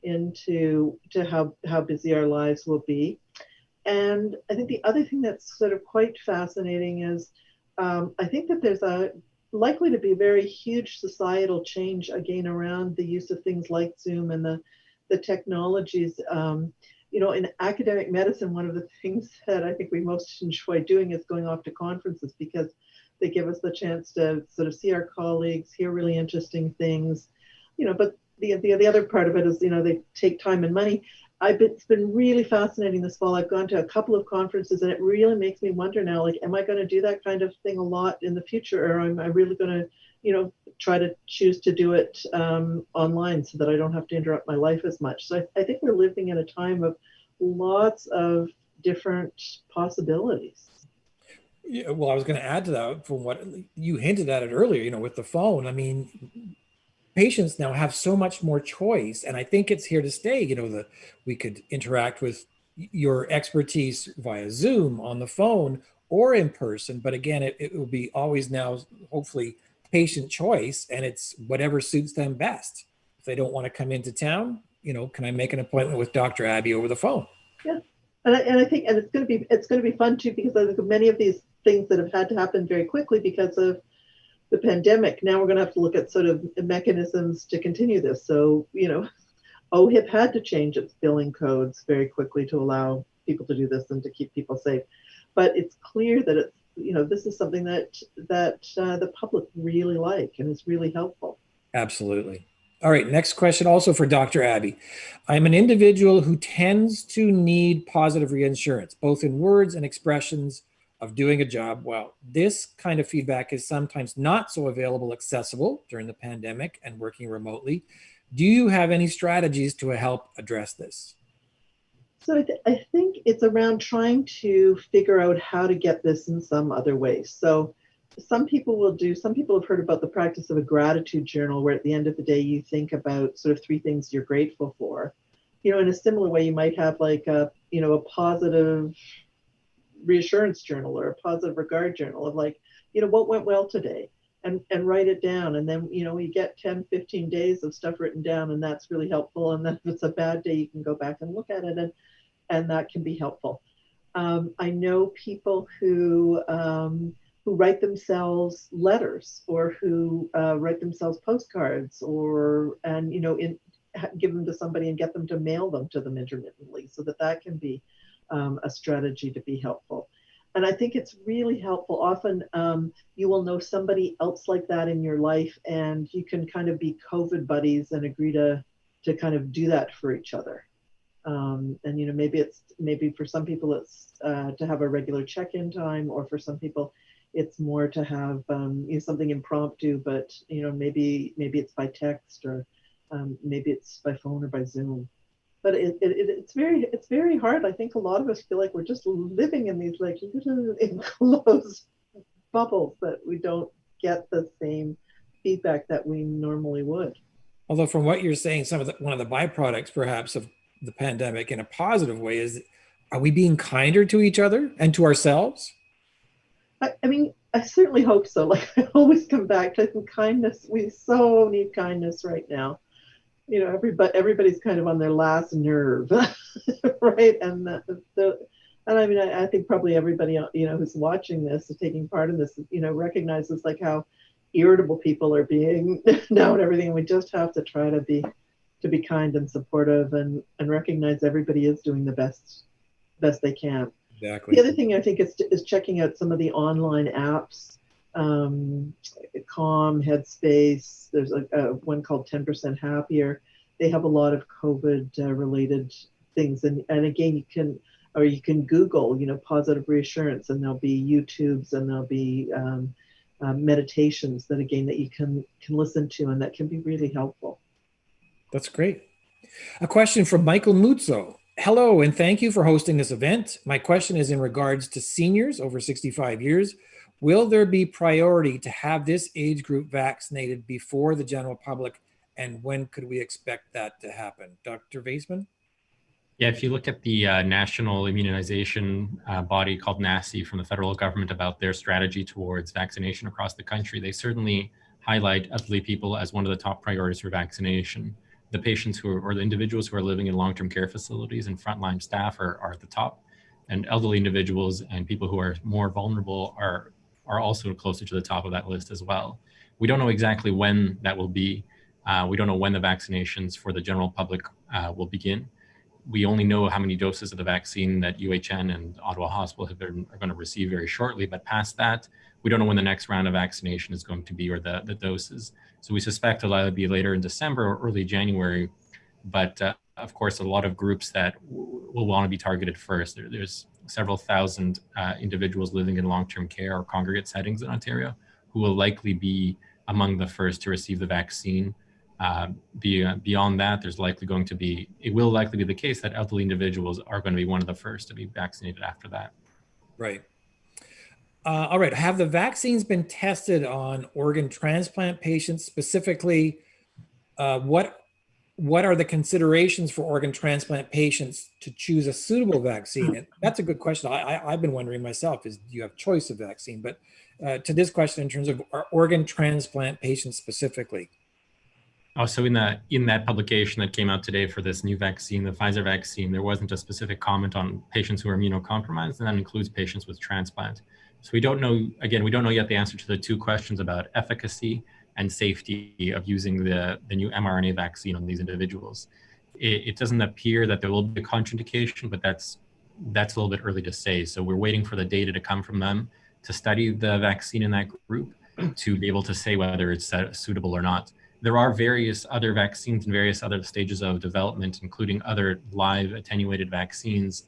to how busy our lives will be. And I think the other thing that's sort of quite fascinating is I think that there's likely to be a very huge societal change again around the use of things like Zoom and the technologies. In academic medicine, one of the things that I think we most enjoy doing is going off to conferences, because they give us the chance to sort of see our colleagues, hear really interesting things, but the other part of it is, they take time and money. It's been really fascinating this fall. I've gone to a couple of conferences, and it really makes me wonder now, like, am I going to do that kind of thing a lot in the future, or am I really going to, try to choose to do it online so that I don't have to interrupt my life as much? So I think we're living in a time of lots of different possibilities. Yeah, well, I was going to add to that from what you hinted at it earlier, with the phone. I mean, patients now have so much more choice, and I think it's here to stay. We could interact with your expertise via Zoom, on the phone, or in person. But again, it will be always now, hopefully, patient choice, and it's whatever suits them best. If they don't want to come into town, can I make an appointment with Dr. Abbey over the phone? Yeah, and I think, and it's going to be fun too, because I think many of these things that have had to happen very quickly because of the pandemic, now we're going to have to look at sort of mechanisms to continue this. So, OHIP had to change its billing codes very quickly to allow people to do this and to keep people safe. But it's clear that it's, this is something that the public really like and is really helpful. Absolutely. All right, next question also for Dr. Abbey. I'm an individual who tends to need positive reassurance, both in words and expressions of doing a job well. This kind of feedback is sometimes not so accessible during the pandemic and working remotely. Do you have any strategies to help address this? So I think it's around trying to figure out how to get this in some other way. So some people have heard about the practice of a gratitude journal, where at the end of the day, you think about sort of 3 things you're grateful for. In a similar way, you might have like a positive reassurance journal or a positive regard journal of like, what went well today, and write it down. And then, you get 10, 15 days of stuff written down, and that's really helpful. And then if it's a bad day, you can go back and look at it, and that can be helpful. I know people who write themselves letters, or who write themselves postcards, or give them to somebody and get them to mail them to them intermittently, so that can be a strategy to be helpful. And I think it's really helpful. Often you will know somebody else like that in your life, and you can kind of be COVID buddies and agree to kind of do that for each other. And maybe for some people it's to have a regular check-in time, or for some people it's more to have something impromptu, but maybe it's by text, or maybe it's by phone or by Zoom. But it's very hard. I think a lot of us feel like we're just living in these like little enclosed bubbles, that we don't get the same feedback that we normally would. Although from what you're saying, one of the byproducts perhaps of the pandemic in a positive way is, are we being kinder to each other and to ourselves? I mean, I certainly hope so. Like, I always come back to kindness. We so need kindness right now. Everybody's kind of on their last nerve, right? And I mean, I think probably everybody who's watching this, is taking part in this, recognizes like how irritable people are being now and everything. We just have to try to be kind and supportive, and recognize everybody is doing the best they can. Exactly. The other thing I think is checking out some of the online apps, Calm, Headspace. There's a one called 10% Happier. They have a lot of COVID related things, and again, you can Google positive reassurance, and there'll be YouTubes, and there'll be meditations that you can listen to, and that can be really helpful. That's great. A question from Michael Muzzo. Hello, and thank you for hosting this event. My question is in regards to seniors over 65 years. Will there be priority to have this age group vaccinated before the general public, and when could we expect that to happen? Dr. Vaisman? Yeah, if you look at the national immunization body called NACI from the federal government about their strategy towards vaccination across the country, they certainly highlight elderly people as one of the top priorities for vaccination. The patients or the individuals who are living in long-term care facilities and frontline staff are at the top, and elderly individuals and people who are more vulnerable are also closer to the top of that list as well. We don't know exactly when that will be. We don't know when the vaccinations for the general public will begin. We only know how many doses of the vaccine that UHN and Ottawa Hospital are going to receive very shortly, but past that, we don't know when the next round of vaccination is going to be, or the doses. So we suspect it'll either be later in December or early January, but of course, a lot of groups that will want to be targeted first. There's several thousand individuals living in long-term care or congregate settings in Ontario who will likely be among the first to receive the vaccine. Beyond that, it will likely be the case that elderly individuals are going to be one of the first to be vaccinated after that. Right. All right. Have the vaccines been tested on organ transplant patients? Specifically, what are the considerations for organ transplant patients to choose a suitable vaccine? And that's a good question. I've been wondering myself, do you have choice of vaccine? But to this question, in terms of organ transplant patients specifically. Also, in that publication that came out today for this new vaccine, the Pfizer vaccine, there wasn't a specific comment on patients who are immunocompromised, and that includes patients with transplant. So we don't know yet the answer to the two questions about efficacy and safety of using the new mRNA vaccine on these individuals. It doesn't appear that there will be a contraindication, but that's a little bit early to say. So we're waiting for the data to come from them to study the vaccine in that group to be able to say whether it's suitable or not. There are various other vaccines in various other stages of development, including other live attenuated vaccines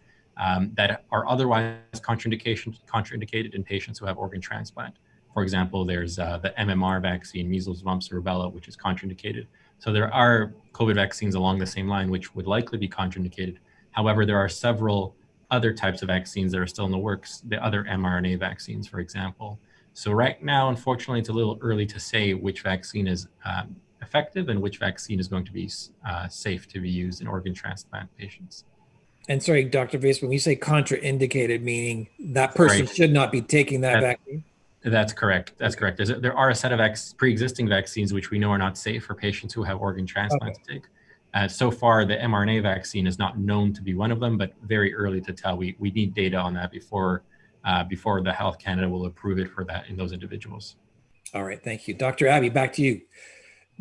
that are otherwise contraindicated in patients who have organ transplant. For example, there's the MMR vaccine, measles, mumps, rubella, which is contraindicated. So there are COVID vaccines along the same line, which would likely be contraindicated. However, there are several other types of vaccines that are still in the works, the other mRNA vaccines, for example. So right now, unfortunately, it's a little early to say which vaccine is effective and which vaccine is going to be safe to be used in organ transplant patients. And sorry, Dr. Vaisman, when you say contraindicated, meaning that person should not be taking that vaccine? That's correct. That's correct. There are a set of pre-existing vaccines which we know are not safe for patients who have organ transplant to take. So far, the mRNA vaccine is not known to be one of them, but very early to tell. We need data on that before before the Health Canada will approve it for that in those individuals. All right, thank you. Dr. Abbey, back to you.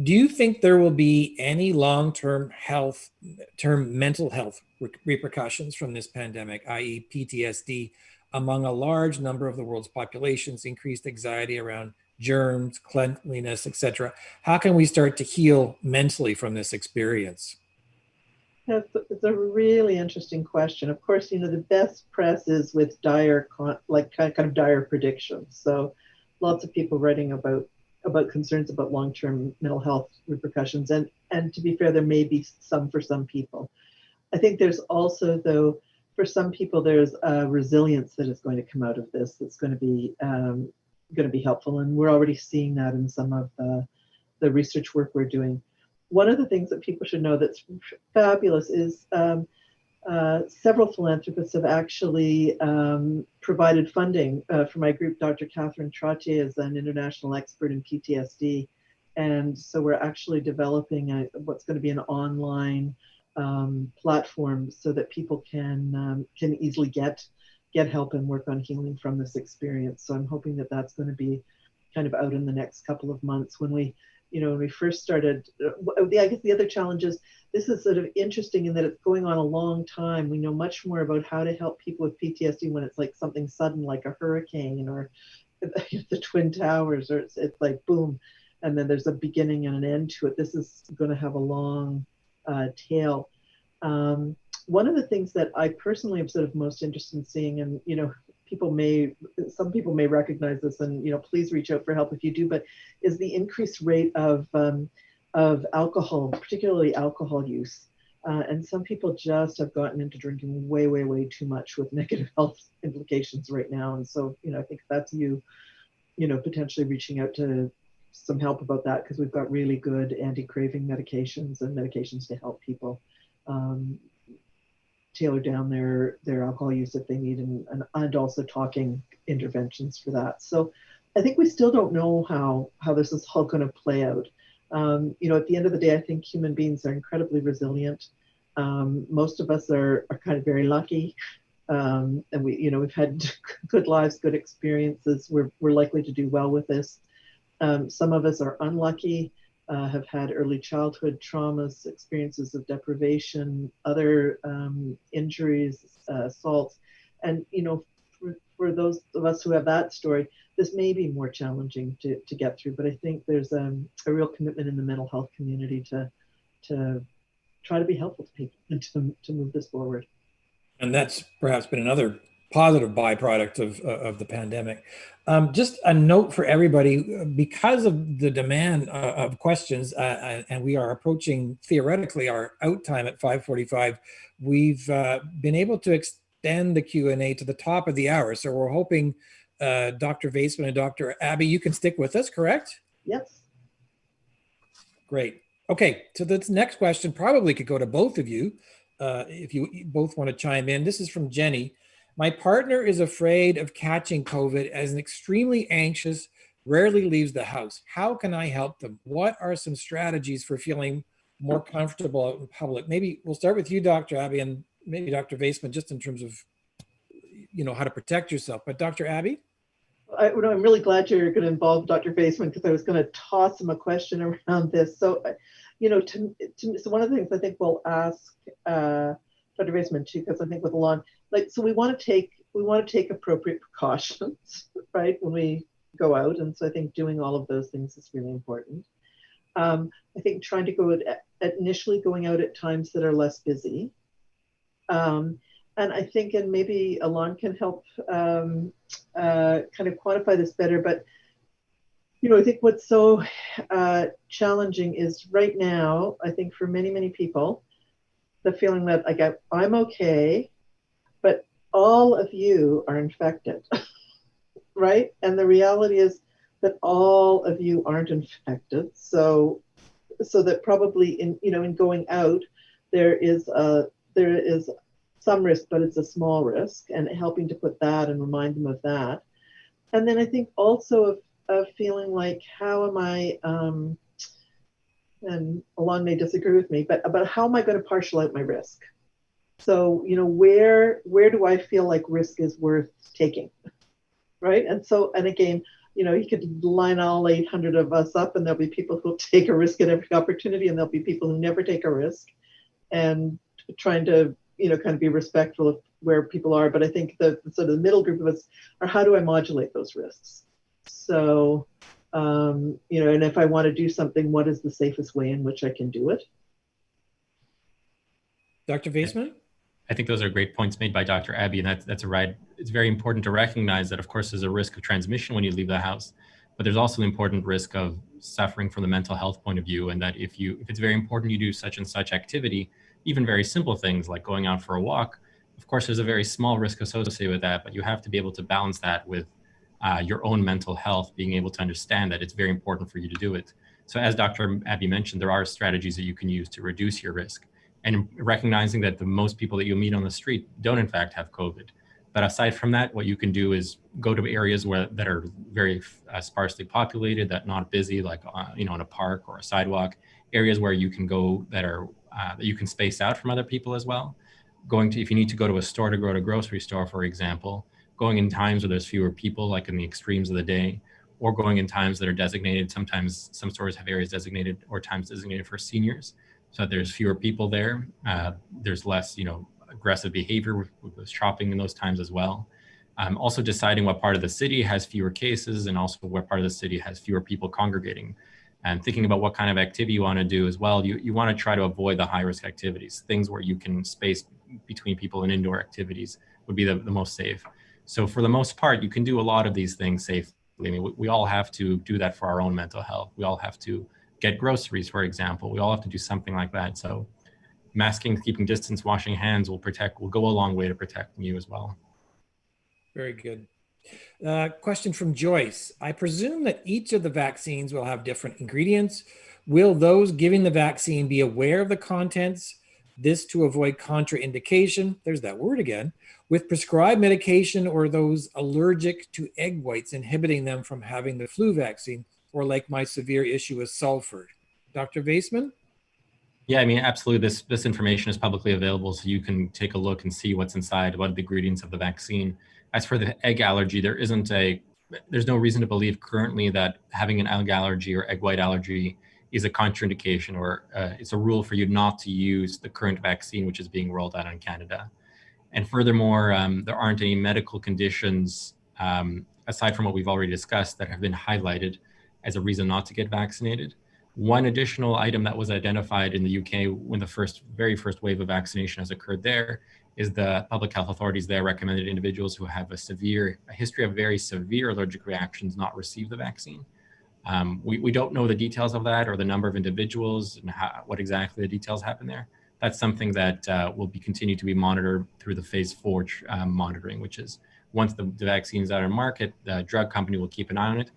Do you think there will be any long-term mental health repercussions from this pandemic, i.e. PTSD, among a large number of the world's populations, increased anxiety around germs, cleanliness, etc.? How can we start to heal mentally from this experience? It's a really interesting question. Of course, the best press is with dire, kind of dire predictions. So lots of people writing about concerns about long-term mental health repercussions. And to be fair, there may be some for some people. I think there's also, though, for some people, there's a resilience that is going to come out of this that's going to be helpful. And we're already seeing that in some of the research work we're doing. One of the things that people should know that's fabulous is several philanthropists have actually provided funding for my group. Dr. Catherine Trottier is an international expert in PTSD. And so we're actually developing what's going to be an online platform so that people can easily get help and work on healing from this experience. So I'm hoping that that's going to be kind of out in the next couple of months. When we first started, I guess the other challenge is this is sort of interesting in that it's going on a long time. We know much more about how to help people with PTSD when it's like something sudden, like a hurricane or the Twin Towers, or it's like boom, and then there's a beginning and an end to it. This is going to have a long tail. One of the things that I personally am sort of most interested in seeing, and some people may recognize this, and please reach out for help if you do, but is the increased rate of alcohol, particularly alcohol use. And some people just have gotten into drinking way, way, way too much with negative health implications right now. And so, I think that's potentially reaching out to some help about that, because we've got really good anti-craving medications and medications to help people tailor down their alcohol use if they need, and also talking interventions for that. So I think we still don't know how this is all going to play out. At the end of the day, I think human beings are incredibly resilient. Most of us are kind of very lucky, and we've had good lives, good experiences. We're likely to do well with this. Some of us are unlucky, have had early childhood traumas, experiences of deprivation, other injuries, assaults. And, for those of us who have that story, this may be more challenging to get through. But I think there's a real commitment in the mental health community to try to be helpful to people and to move this forward. And that's perhaps been another positive byproduct of the pandemic. Just a note for everybody, because of the demand of questions, and we are approaching theoretically our out time at 5:45, we've been able to extend the Q&A to the top of the hour. So we're hoping Dr. Vaisman and Dr. Abbey, you can stick with us, correct? Yes. Great. Okay, so this next question probably could go to both of you, if you both want to chime in. This is from Jenny. My partner is afraid of catching COVID, as an extremely anxious, rarely leaves the house. How can I help them? What are some strategies for feeling more comfortable out in public? Maybe we'll start with you, Dr. Abbey, and maybe Dr. Vaisman, just in terms of, how to protect yourself. But Dr. Abbey? I'm really glad you're going to involve Dr. Vaisman, because I was going to toss him a question around this. So, so one of the things I think we'll ask Dr. Vaisman too, because I think with Alon, so we want to take appropriate precautions, right, when we go out. And so I think doing all of those things is really important. I think trying to go initially going out at times that are less busy. And I think, and maybe Alon can help kind of quantify this better, but I think what's so challenging is right now, I think for many, many people, the feeling that I'm okay, but all of you are infected, right? And the reality is that all of you aren't infected. So that probably in going out, there is some risk, but it's a small risk, and helping to put that and remind them of that. And then I think also of feeling like, how am I, and Alon may disagree with me, but about how am I going to partial out my risk? So, where do I feel like risk is worth taking, right? And again, you could line all 800 of us up, and there'll be people who'll take a risk at every opportunity, and there'll be people who never take a risk, and trying to, kind of be respectful of where people are. But I think the sort of the middle group of us are, how do I modulate those risks? So, and if I want to do something, what is the safest way in which I can do it? Dr. Vaisman? I think those are great points made by Dr. Abbey, and that's a right. It's very important to recognize that, of course, there's a risk of transmission when you leave the house, but there's also an important risk of suffering from the mental health point of view, and that if it's very important you do such and such activity, even very simple things like going out for a walk, of course, there's a very small risk associated with that, but you have to be able to balance that with your own mental health, being able to understand that it's very important for you to do it. So as Dr. Abbey mentioned, there are strategies that you can use to reduce your risk. And recognizing that the most people that you meet on the street don't in fact have COVID. But aside from that, what you can do is go to areas that are very sparsely populated, that not busy, like in a park or a sidewalk, areas where you can go that you can space out from other people as well. If you need to go to a store to go to a grocery store, for example, going in times where there's fewer people, like in the extremes of the day, or going in times that are designated. Sometimes some stores have areas designated or times designated for seniors, so that there's fewer people there. There's less, aggressive behavior with shopping in those times as well. Also deciding what part of the city has fewer cases, and also what part of the city has fewer people congregating. And thinking about what kind of activity you want to do as well. You want to try to avoid the high risk activities. Things where you can space between people and indoor activities would be the most safe. So for the most part, you can do a lot of these things safely. I mean, we all have to do that for our own mental health. We all have to get groceries, for example. We all have to do something like that. So masking, keeping distance, washing hands will go a long way to protecting you as well. Very good. Question from Joyce. I presume that each of the vaccines will have different ingredients. Will those giving the vaccine be aware of the contents? This to avoid contraindication, there's that word again, with prescribed medication, or those allergic to egg whites, inhibiting them from having the flu vaccine, or like my severe issue with Salford. Dr. Vaisman? Yeah, I mean, absolutely. This information is publicly available, so you can take a look and see what's inside, what are the ingredients of the vaccine. As for the egg allergy, there's no reason to believe currently that having an egg allergy or egg white allergy is a contraindication, or it's a rule for you not to use the current vaccine, which is being rolled out in Canada. And furthermore, there aren't any medical conditions, aside from what we've already discussed, that have been highlighted as a reason not to get vaccinated. One additional item that was identified in the UK when the very first wave of vaccination has occurred there is the public health authorities there recommended individuals who have a history of very severe allergic reactions not receive the vaccine. We don't know the details of that or the number of individuals and what exactly the details happen there. That's something that will continue to be monitored through the phase 4 monitoring, which is once the vaccine is out on market, the drug company will keep an eye on it.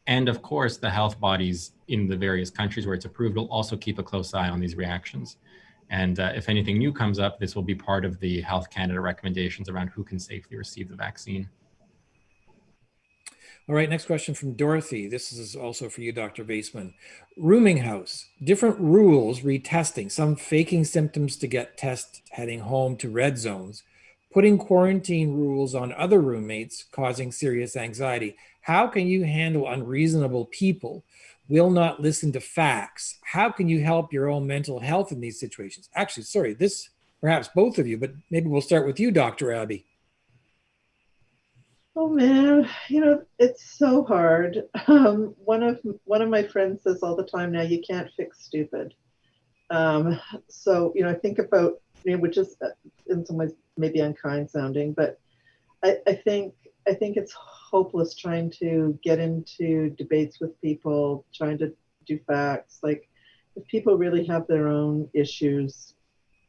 And of course, the health bodies in the various countries where it's approved will also keep a close eye on these reactions. And if anything new comes up, this will be part of the Health Canada recommendations around who can safely receive the vaccine. All right, next question from Dorothy. This is also for you, Dr. Vaisman. Rooming house, different rules retesting, some faking symptoms to get tests, heading home to red zones, putting quarantine rules on other roommates, causing serious anxiety. How can you handle unreasonable people, will not listen to facts? How can you help your own mental health in these situations? Actually, sorry, this perhaps both of you, but maybe we'll start with you, Dr. Abbey. Oh man, it's so hard. One of my friends says all the time now, you can't fix stupid. So I think about, which is in some ways maybe unkind sounding, but I think it's hopeless trying to get into debates with people, trying to do facts. Like, if people really have their own issues,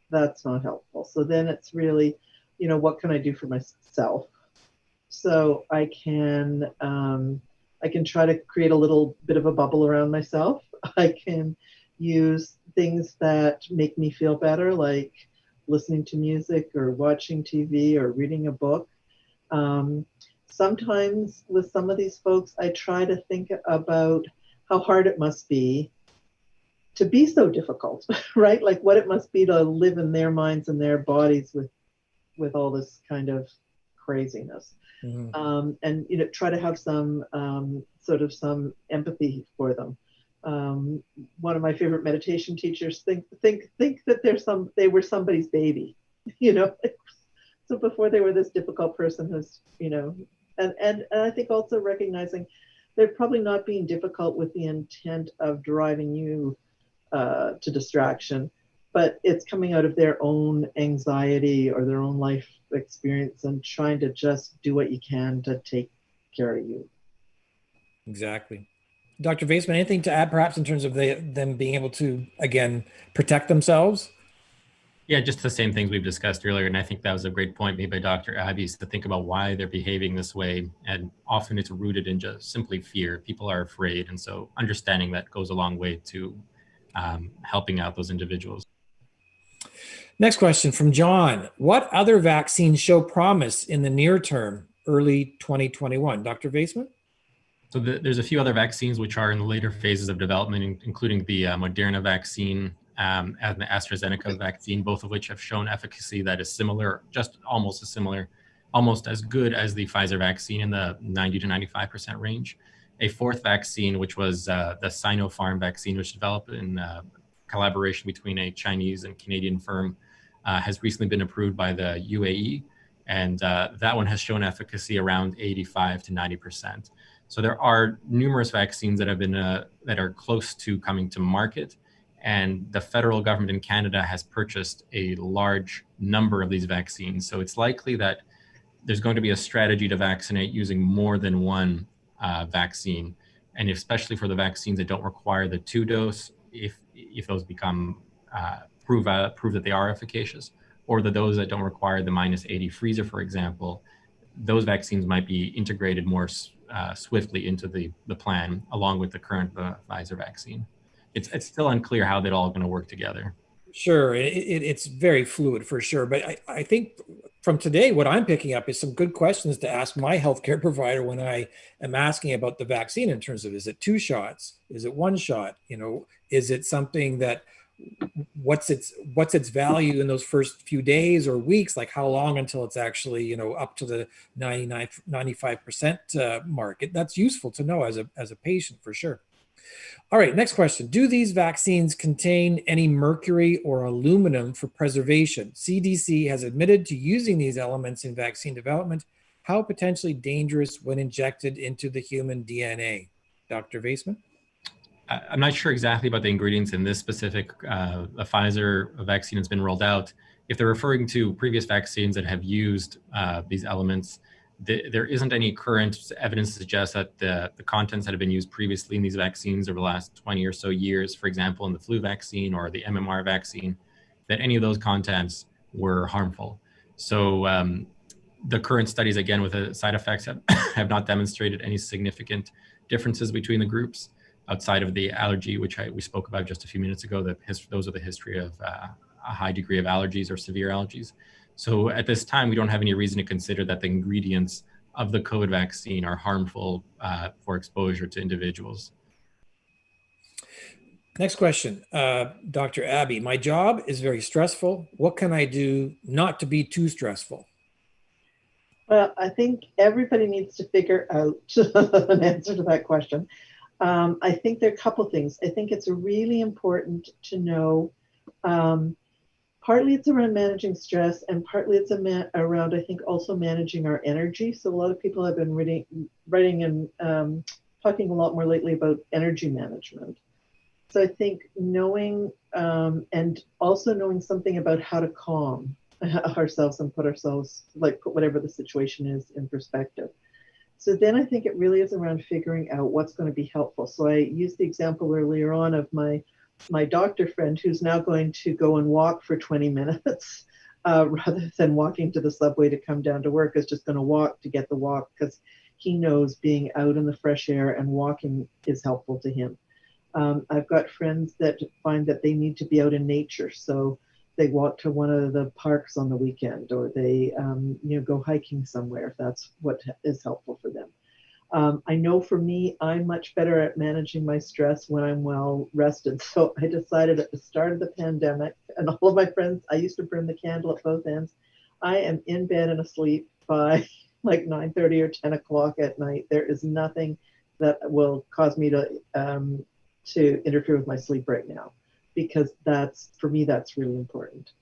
that's not helpful. So then it's really, what can I do for myself? So I can try to create a little bit of a bubble around myself. I can use things that make me feel better, like listening to music or watching TV or reading a book. Sometimes with some of these folks, I try to think about how hard it must be to be so difficult, right? Like what it must be to live in their minds and their bodies with all this kind of craziness. And try to have some sort of some empathy for them. One of my favorite meditation teachers think that they were somebody's baby, So before they were this difficult person who's, and I think also recognizing they're probably not being difficult with the intent of driving you to distraction, but it's coming out of their own anxiety or their own life experience and trying to just do what you can to take care of you. Exactly. Dr. Vaisman, anything to add perhaps in terms of them being able to, again, protect themselves? Yeah, just the same things we've discussed earlier. And I think that was a great point made by Dr. Abbey, is to think about why they're behaving this way. And often it's rooted in just simply fear. People are afraid. And so understanding that goes a long way to helping out those individuals. Next question from John. What other vaccines show promise in the near term, early 2021? Dr. Vaisman? So there's a few other vaccines which are in the later phases of development, including the Moderna vaccine and the AstraZeneca vaccine, both of which have shown efficacy that is similar, just almost as good as the Pfizer vaccine in the 90 to 95% range. A fourth vaccine, which was the Sinopharm vaccine, which developed in collaboration between a Chinese and Canadian firm, has recently been approved by the UAE. And that one has shown efficacy around 85 to 90%. So there are numerous vaccines that have been that are close to coming to market, and the federal government in Canada has purchased a large number of these vaccines. So it's likely that there's going to be a strategy to vaccinate using more than one vaccine, and especially for the vaccines that don't require the 2-dose, if those become prove that they are efficacious, or those that don't require the -80 freezer, for example, those vaccines might be integrated more swiftly into the plan, along with the current Pfizer vaccine. It's still unclear how they're all going to work together. Sure, it's very fluid for sure. But I think from today, what I'm picking up is some good questions to ask my healthcare provider when I am asking about the vaccine, in terms of, is it 2 shots? Is it 1 shot? Is it something that, what's its value in those first few days or weeks? Like how long until it's actually, up to the 95% mark? That's useful to know as a patient for sure. All right, next question. Do these vaccines contain any mercury or aluminum for preservation? CDC has admitted to using these elements in vaccine development. How potentially dangerous when injected into the human DNA? Dr. Vaisman? I'm not sure exactly about the ingredients in this specific Pfizer vaccine that's been rolled out. If they're referring to previous vaccines that have used these elements, there isn't any current evidence to suggest that the contents that have been used previously in these vaccines over the last 20 or so years, for example, in the flu vaccine or the MMR vaccine, that any of those contents were harmful. So the current studies, again, with the side effects have not demonstrated any significant differences between the groups outside of the allergy, which we spoke about just a few minutes ago. Those are the history of a high degree of allergies or severe allergies. So at this time, we don't have any reason to consider that the ingredients of the COVID vaccine are harmful for exposure to individuals. Next question, Dr. Abbey. My job is very stressful. What can I do not to be too stressful? Well, I think everybody needs to figure out an answer to that question. I think there are a couple things. I think it's really important to know, partly it's around managing stress, and partly it's around, I think, also managing our energy. So a lot of people have been writing and talking a lot more lately about energy management. So I think knowing, and also knowing something about how to calm ourselves and put whatever the situation is in perspective. So then I think it really is around figuring out what's going to be helpful. So I used the example earlier on of my doctor friend who's now going to go and walk for 20 minutes rather than walking to the subway to come down to work, is just going to walk to get the walk, because he knows being out in the fresh air and walking is helpful to him. I've got friends that find that they need to be out in nature. So they walk to one of the parks on the weekend, or they go hiking somewhere if that's what is helpful for them. I know for me, I'm much better at managing my stress when I'm well rested. So I decided at the start of the pandemic, and all of my friends, I used to burn the candle at both ends. I am in bed and asleep by like 9:30 or 10 o'clock at night. There is nothing that will cause me to interfere with my sleep right now, because that's, for me, that's really important.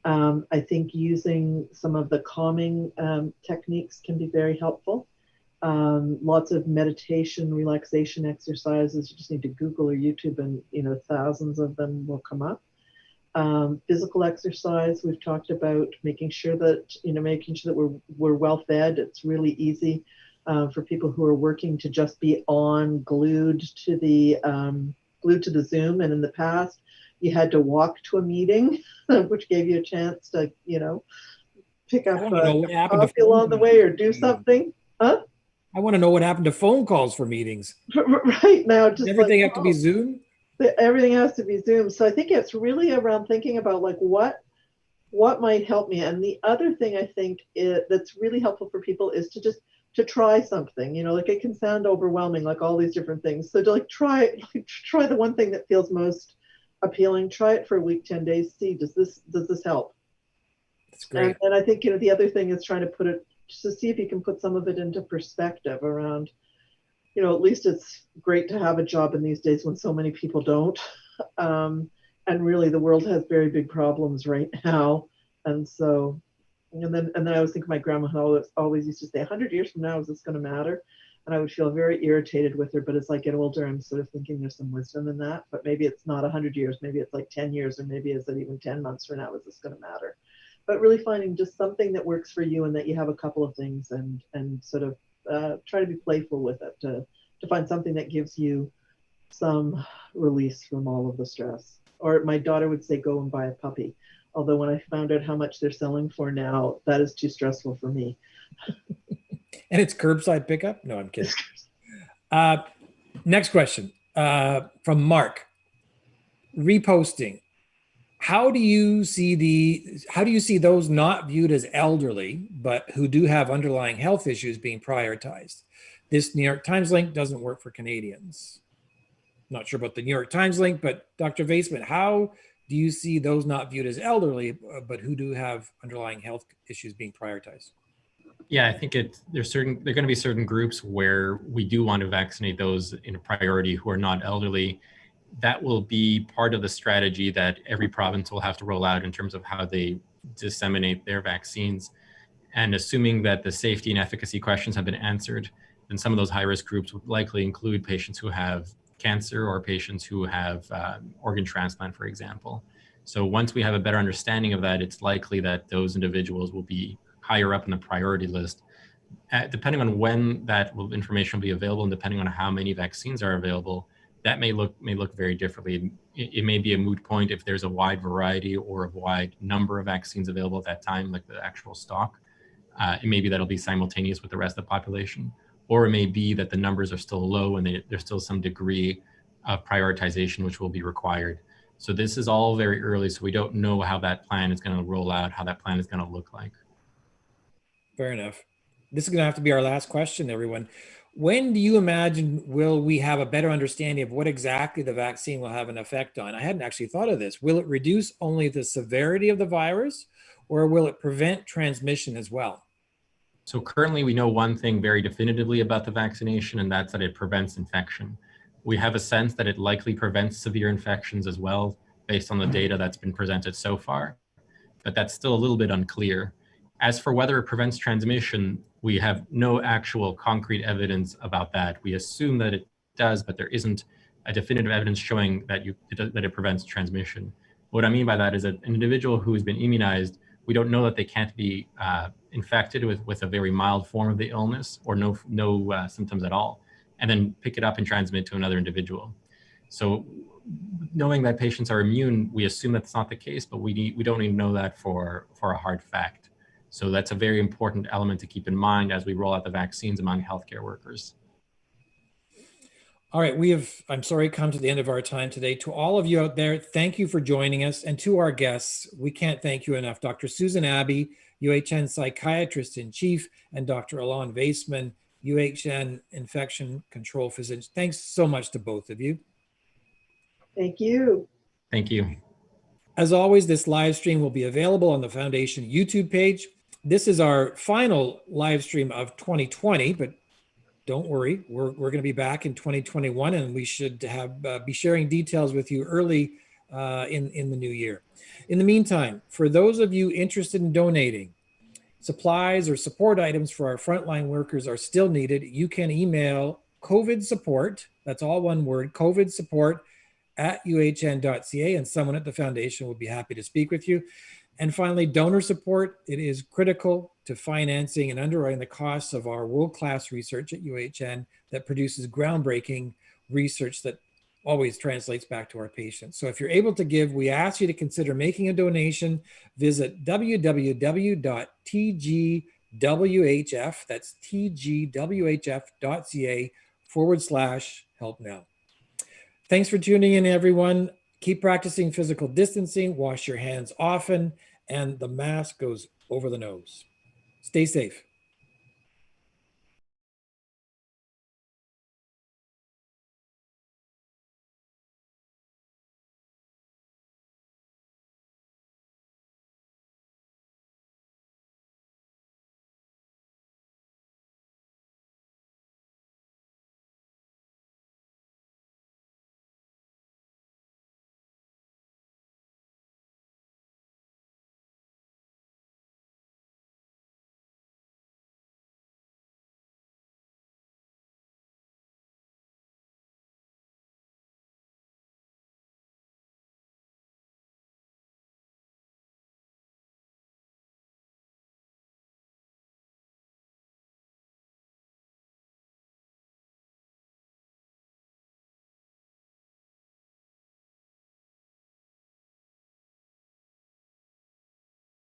I think using some of the calming techniques can be very helpful. Lots of meditation, relaxation exercises. You just need to Google or YouTube, and thousands of them will come up. Physical exercise, we've talked about making sure that we're well fed. It's really easy for people who are working to just be glued to the Zoom. And in the past, you had to walk to a meeting, which gave you a chance to pick up a coffee along the way or do something. Huh? I want to know what happened to phone calls for meetings. Right now, just everything have to be Zoom. Everything has to be Zoom. So I think it's really around thinking about like what might help me. And the other thing I think that's really helpful for people is to try something. Like it can sound overwhelming, like all these different things. So to try the one thing that feels most appealing. Try it for a week, 10 days. See, does this help? That's great. And I think the other thing is trying to put it, just to see if you can put some of it into perspective around, at least it's great to have a job in these days when so many people don't. And really the world has very big problems right now. And so, and then I was thinking my grandma always used to say, 100 years from now, is this going to matter? And I would feel very irritated with her, but as I get older, I'm sort of thinking there's some wisdom in that, but maybe it's not 100 years, maybe it's like 10 years, or maybe is it even 10 months from now, is this going to matter? But really finding just something that works for you and that you have a couple of things and sort of try to be playful with it to find something that gives you some release from all of the stress. Or my daughter would say, go and buy a puppy. Although when I found out how much they're selling for now, that is too stressful for me. And it's curbside pickup? No, I'm kidding. Next question from Mark. Reposting. How do you see those not viewed as elderly, but who do have underlying health issues being prioritized? This New York Times link doesn't work for Canadians. Not sure about the New York Times link, but Dr. Vaisman, how do you see those not viewed as elderly, but who do have underlying health issues being prioritized? Yeah, I think there are going to be certain groups where we do want to vaccinate those in a priority who are not elderly. That will be part of the strategy that every province will have to roll out in terms of how they disseminate their vaccines. And assuming that the safety and efficacy questions have been answered, then some of those high-risk groups would likely include patients who have cancer or patients who have organ transplant, for example. So once we have a better understanding of that, it's likely that those individuals will be higher up in the priority list. Depending on when that information will be available and depending on how many vaccines are available, that may look very differently. It may be a moot point if there's a wide variety or a wide number of vaccines available at that time, like the actual stock. It may be that'll be simultaneous with the rest of the population, or it may be that the numbers are still low and there's still some degree of prioritization which will be required. So this is all very early, so we don't know how that plan is going to roll out, how that plan is going to look like. Fair enough. This is going to have to be our last question, everyone. When do you imagine will we have a better understanding of what exactly the vaccine will have an effect on? I hadn't actually thought of this. Will it reduce only the severity of the virus, or will it prevent transmission as well? So currently we know one thing very definitively about the vaccination, and that's that it prevents infection. We have a sense that it likely prevents severe infections as well, based on the data that's been presented so far, but that's still a little bit unclear. As for whether it prevents transmission, we have no actual concrete evidence about that. We assume that it does, but there isn't a definitive evidence showing that it prevents transmission. What I mean by that is that an individual who has been immunized, we don't know that they can't be infected with a very mild form of the illness or no symptoms at all, and then pick it up and transmit to another individual. So knowing that patients are immune, we assume that's not the case, but we don't even know that for a hard fact. So that's a very important element to keep in mind as we roll out the vaccines among healthcare workers. All right, we have, I'm sorry, come to the end of our time today. To all of you out there, thank you for joining us. And to our guests, we can't thank you enough. Dr. Susan Abbey, UHN Psychiatrist-in-Chief, and Dr. Alon Vaisman, UHN infection control physician. Thanks so much to both of you. Thank you. Thank you. As always, this live stream will be available on the Foundation YouTube page. This is our final live stream of 2020, but don't worry, we're going to be back in 2021, and we should have be sharing details with you early in the new year. In the meantime, for those of you interested in donating, supplies or support items for our frontline workers are still needed. You can email COVID support, that's all one word, COVID support @uhn.ca, and someone at the foundation will be happy to speak with you. And finally, donor support. It is critical to financing and underwriting the costs of our world-class research at UHN that produces groundbreaking research that always translates back to our patients. So if you're able to give, we ask you to consider making a donation. Visit www.tgwhf, that's tgwhf.ca/help now. Thanks for tuning in, everyone. Keep practicing physical distancing, wash your hands often, and the mask goes over the nose. Stay safe.